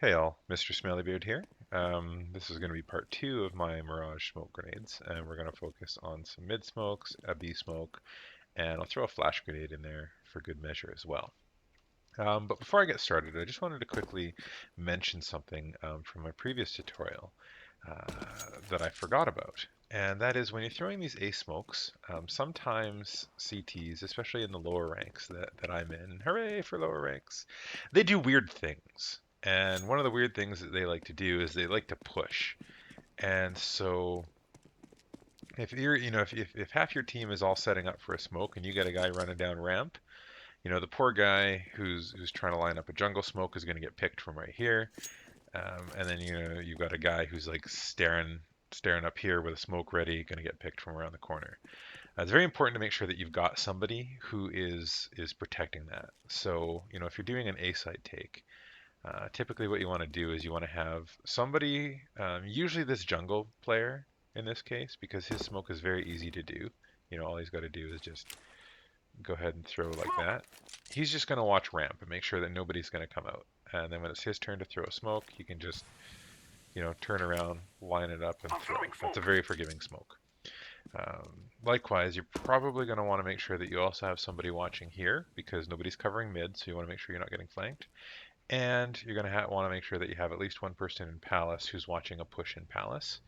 Hey all, Mr. Smellybeard here. This is going to be part two of my Mirage smoke grenades, and we're going to focus on some mid smokes, a B smoke, and I'll throw a flash grenade in there for good measure as well. But before I get started, I just wanted to quickly mention something from my previous tutorial uh, that I forgot about. And that is when you're throwing these A smokes, sometimes CTs, especially in the lower ranks that I'm in, hooray for lower ranks, they do weird things. And one of the weird things that they like to do is they like to push. And so if you're, if half your team is all setting up for a smoke and you get a guy running down ramp, the poor guy who's trying to line up a jungle smoke is going to get picked from right here. And then you've got a guy who's like staring up here with a smoke ready, going to get picked from around the corner. It's very important to make sure that you've got somebody who is protecting that. So if you're doing an A site take, typically what you want to do is you want to have somebody, usually this jungle player in this case, because his smoke is very easy to do. All he's got to do is just go ahead and throw like that. He's just going to watch ramp and make sure that nobody's going to come out. And then when it's his turn to throw a smoke, he can just, turn around, line it up, and throw. That's a very forgiving smoke. Likewise, you're probably going to want to make sure that you also have somebody watching here because nobody's covering mid, so you want to make sure you're not getting flanked. And you're going to want to make sure that you have at least one person in Palace who's watching a push in Palace.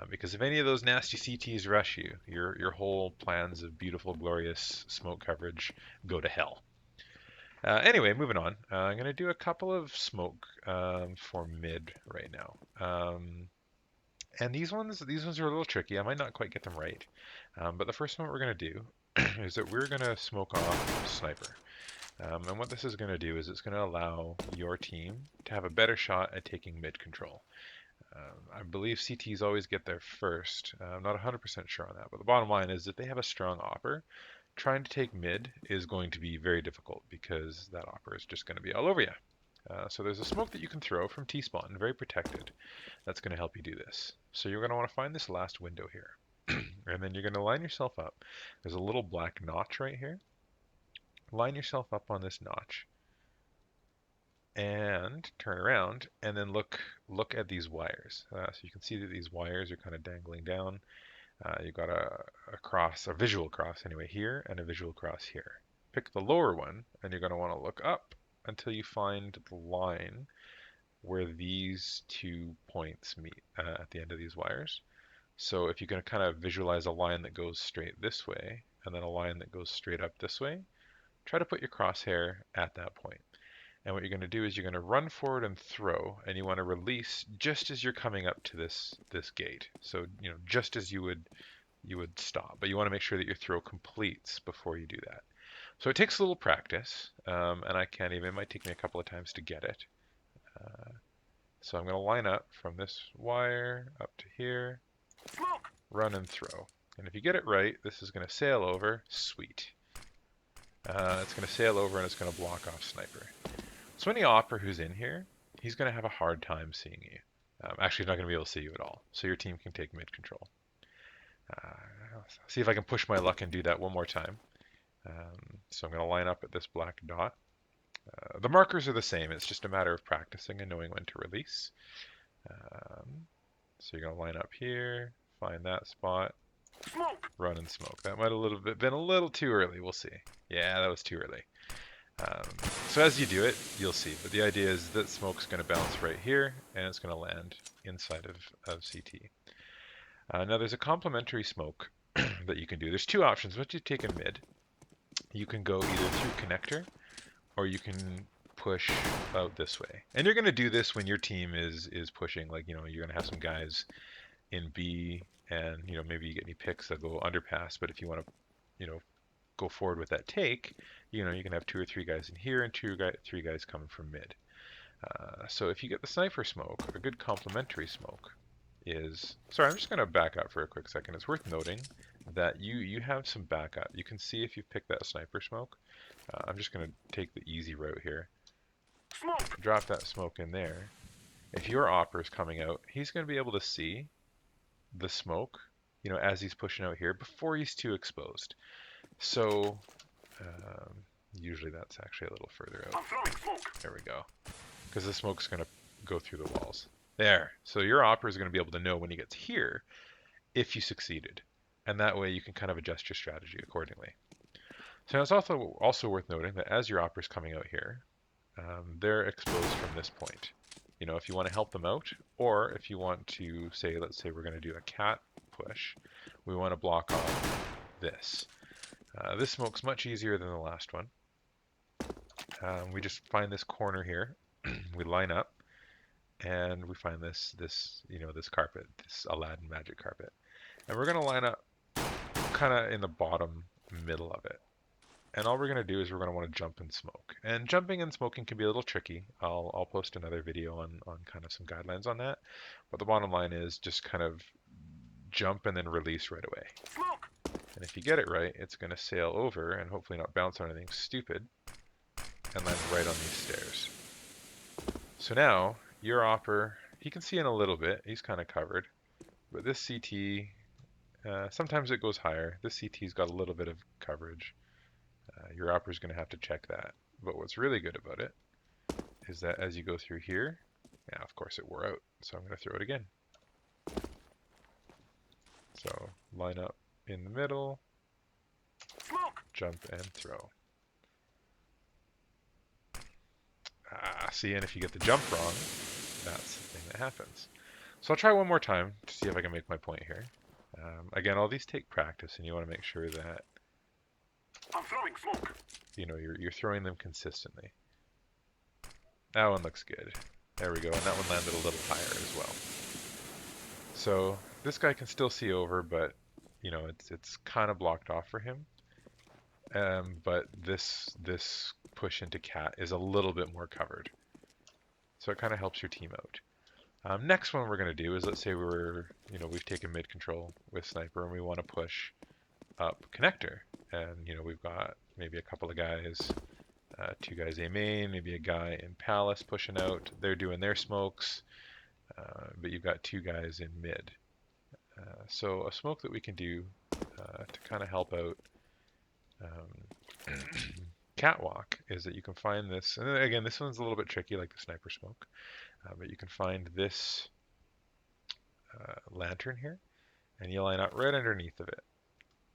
Because if any of those nasty CTs rush you, your whole plans of beautiful, glorious smoke coverage go to hell. Anyway, moving on. I'm going to do a couple of smoke for mid right now. And these ones are a little tricky. I might not quite get them right. But the first one we're going to do is that we're going to smoke off sniper. And what this is going to do is it's going to allow your team to have a better shot at taking mid control. I believe CTs always get there first. I'm not 100% sure on that, but the bottom line is if they have a strong opper, trying to take mid is going to be very difficult because that opper is just going to be all over you. So there's a smoke that you can throw from T-spawn, very protected. That's going to help you do this. So you're going to want to find this last window here. And then you're going to line yourself up. There's a little black notch right here. Line yourself up on this notch and turn around and then look at these wires. So you can see that these wires are kind of dangling down. You've got a visual cross anyway here and a visual cross here. Pick the lower one and you're going to want to look up until you find the line where these 2 points meet at the end of these wires. So if you can kind of visualize a line that goes straight this way and then a line that goes straight up this way, try to put your crosshair at that point. And what you're going to do is you're going to run forward and throw, and you want to release just as you're coming up to this gate. So just as you would stop, but you want to make sure that your throw completes before you do that. So it takes a little practice, and I can't even. It might take me a couple of times to get it. So I'm going to line up from this wire up to here, run and throw. And if you get it right, this is going to sail over. Sweet. It's going to sail over and it's going to block off sniper. So any opper who's in here, he's going to have a hard time seeing you. Actually, he's not going to be able to see you at all. So your team can take mid control. See if I can push my luck and do that one more time. So I'm going to line up at this black dot. The markers are the same. It's just a matter of practicing and knowing when to release. So you're going to line up here, find that spot, run and smoke. That might have been a little too early. We'll see. Yeah, that was too early. So as you do it, you'll see. But the idea is that smoke's going to bounce right here, and it's going to land inside of CT. Now there's a complementary smoke that you can do. There's two options. Once you take a mid, you can go either through connector, or you can push out this way. And you're going to do this when your team is pushing. Like, you're going to have some guys in B, and maybe you get any picks that go underpass. But if you want to, go forward with that take, you can have 2 or 3 guys in here and 3 guys coming from mid. So if you get the sniper smoke, a good complementary smoke is... Sorry, I'm just going to back up for a quick second. It's worth noting that you have some backup. You can see if you pick that sniper smoke. I'm just going to take the easy route here. Drop that smoke in there. If your opper is coming out, he's going to be able to see the smoke, as he's pushing out here before he's too exposed. So usually that's actually a little further out. There we go. Because the smoke's going to go through the walls. There. So your opera is going to be able to know when he gets here if you succeeded. And that way you can kind of adjust your strategy accordingly. So it's also worth noting that as your opera is coming out here, they're exposed from this point. You know, if you want to help them out, or if you want to say, let's say we're going to do a cat push, we want to block off this. This smoke's much easier than the last one. We just find this corner here, we line up, and we find this carpet, this Aladdin magic carpet. And we're going to line up kind of in the bottom middle of it. And all we're going to do is we're going to want to jump and smoke. And jumping and smoking can be a little tricky. I'll post another video on kind of some guidelines on that. But the bottom line is just kind of jump and then release right away. Smoke! And if you get it right, it's going to sail over and hopefully not bounce on anything stupid and land right on these stairs. So now, your opper, he can see in a little bit. He's kind of covered. But this CT, sometimes it goes higher. This CT's got a little bit of coverage. Your opera is going to have to check that. But what's really good about it is that as you go through here, yeah, of course it wore out, so I'm going to throw it again. So line up in the middle, smoke, jump and throw. See, and if you get the jump wrong, that's the thing that happens. So I'll try one more time to see if I can make my point here. Again, all these take practice, and you want to make sure that I'm throwing smoke. You know, you're throwing them consistently. That one looks good. There we go, and that one landed a little higher as well. So this guy can still see over, but you know it's kind of blocked off for him. But this push into cat is a little bit more covered, so it kind of helps your team out. Next one we're going to do is, let's say we've taken mid control with sniper and we want to push up connector, and we've got maybe a couple of guys, two guys A main, maybe a guy in palace pushing out. They're doing their smokes, but you've got two guys in mid. So a smoke that we can do to kind of help out catwalk is that you can find this, and again this one's a little bit tricky like the sniper smoke, but you can find this lantern here, and you line up right underneath of it.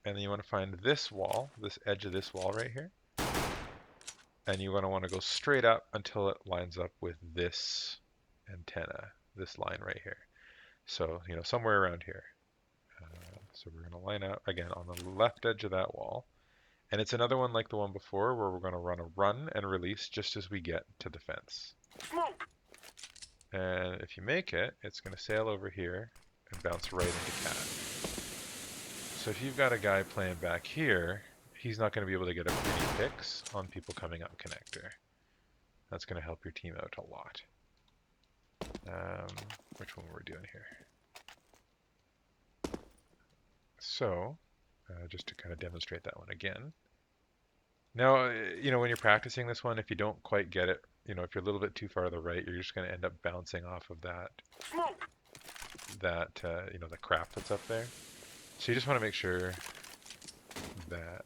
And then you want to find this wall, this edge of this wall right here. And you want to go straight up until it lines up with this antenna, this line right here. So, somewhere around here. So we're going to line up, again, on the left edge of that wall. And it's another one like the one before, where we're going to run and release just as we get to the fence. Smoke! And if you make it, it's going to sail over here and bounce right into cat. So if you've got a guy playing back here, he's not going to be able to get a pretty picks on people coming up connector. That's going to help your team out a lot. Which one we're doing here? So, just to kind of demonstrate that one again. Now, when you're practicing this one, if you don't quite get it, if you're a little bit too far to the right, you're just going to end up bouncing off of that, the crap that's up there. So you just want to make sure that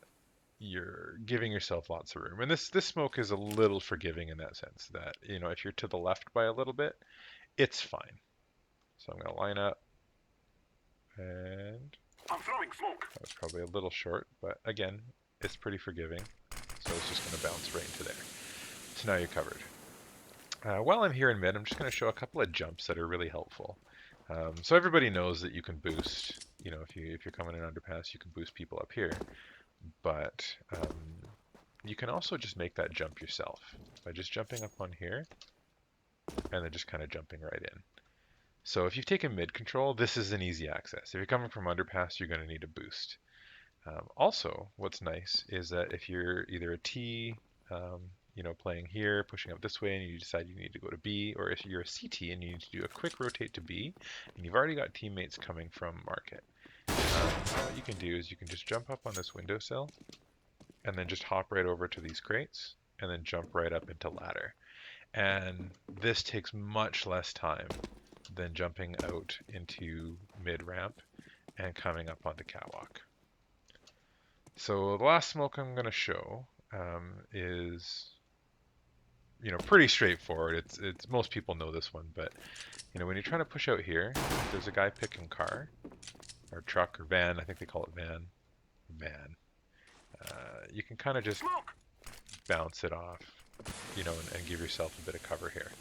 you're giving yourself lots of room. And this smoke is a little forgiving in that sense that, if you're to the left by a little bit, it's fine. So I'm going to line up, and I'm throwing smoke. That was probably a little short, but again, it's pretty forgiving. So it's just going to bounce right into there. So now you're covered. While I'm here in mid, I'm just going to show a couple of jumps that are really helpful. So everybody knows that you can boost, if you're coming in underpass, you can boost people up here. But you can also just make that jump yourself by just jumping up on here and then just kind of jumping right in. So if you've taken mid control, this is an easy access. If you're coming from underpass, you're going to need a boost. Also, what's nice is that if you're either a T, playing here, pushing up this way, and you decide you need to go to B, or if you're a CT and you need to do a quick rotate to B, and you've already got teammates coming from market, what you can do is you can just jump up on this windowsill, and then just hop right over to these crates, and then jump right up into ladder. And this takes much less time than jumping out into mid ramp and coming up onto catwalk. So the last smoke I'm going to show is pretty straightforward. It's most people know this one, but when you're trying to push out here, if there's a guy picking car or truck or van, I think they call it van. You can kind of just bounce it off, and give yourself a bit of cover here.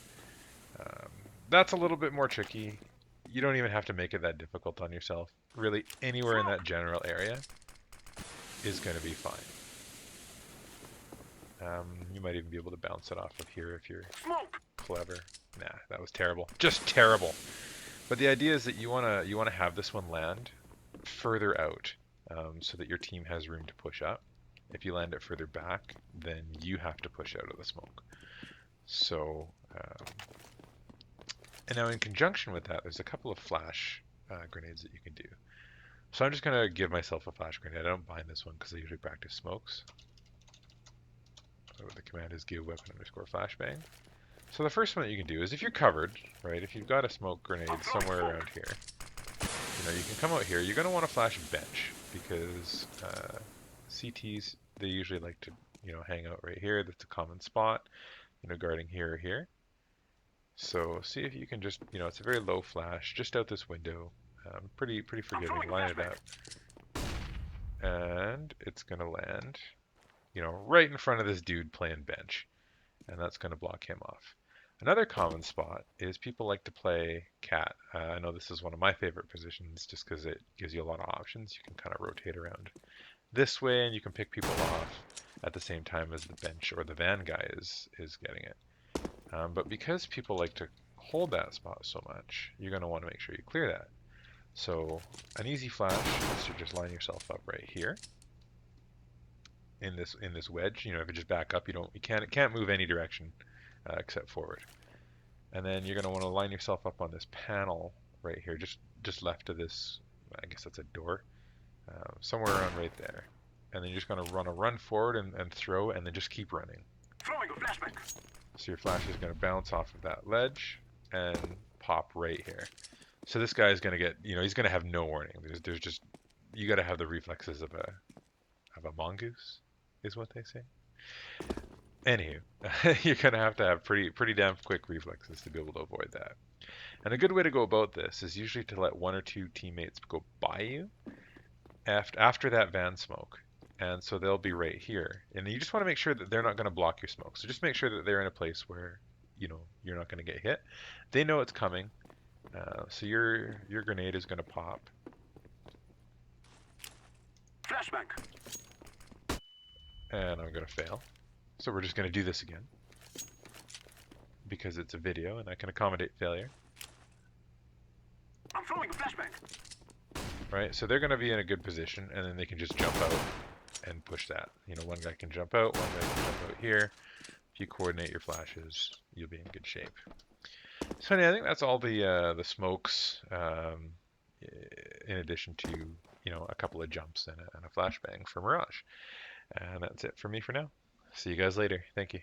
Um, that's a little bit more tricky. You don't even have to make it that difficult on yourself. Really, anywhere in that general area is going to be fine. You might even be able to bounce it off of here if you're clever. Nah, that was terrible. Just terrible. But the idea is that you wanna have this one land further out, so that your team has room to push up. If you land it further back, then you have to push out of the smoke. So, and now in conjunction with that, there's a couple of flash grenades that you can do. So I'm just gonna give myself a flash grenade. I don't bind this one because I usually practice smokes. So the command is give weapon underscore flashbang. So the first one that you can do is if you're covered, right? If you've got a smoke grenade somewhere around here, you can come out here. You're going to want to flash bench because CTs, they usually like to, hang out right here. That's a common spot, guarding here or here. So see if you can just, it's a very low flash, just out this window. Pretty forgiving. Line it up. And it's going to land, right in front of this dude playing bench. And that's going to block him off. Another common spot is people like to play cat. I know this is one of my favorite positions just because it gives you a lot of options. You can kind of rotate around this way and you can pick people off at the same time as the bench or the van guy is getting it. But because people like to hold that spot so much, you're going to want to make sure you clear that. So an easy flash is to just line yourself up right here in this wedge. If you just back up, it can't move any direction except forward. And then you're going to want to line yourself up on this panel right here, just left of this. I guess that's a door, somewhere around right there. And then you're just going to run forward and throw, and then just keep running. Throwing a flashbang. So your flash is going to bounce off of that ledge and pop right here. So this guy is going to get, he's going to have no warning. There's just, you got to have the reflexes of a mongoose, is what they say. Anywho, you're going to have pretty damn quick reflexes to be able to avoid that. And a good way to go about this is usually to let one or two teammates go by you after that van smoke. And so they'll be right here. And you just want to make sure that they're not going to block your smoke. So just make sure that they're in a place where, you're not going to get hit. They know it's coming. So your grenade is going to pop. Flashbang. And I'm going to fail. So we're just going to do this again. Because it's a video and I can accommodate failure. I'm throwing a flashbang. Right, so they're going to be in a good position and then they can just jump out and push that. One guy can jump out, one guy can jump out here. If you coordinate your flashes, you'll be in good shape. So anyway, I think that's all the smokes, in addition to, a couple of jumps and a flashbang for Mirage. And that's it for me for now. See you guys later. Thank you.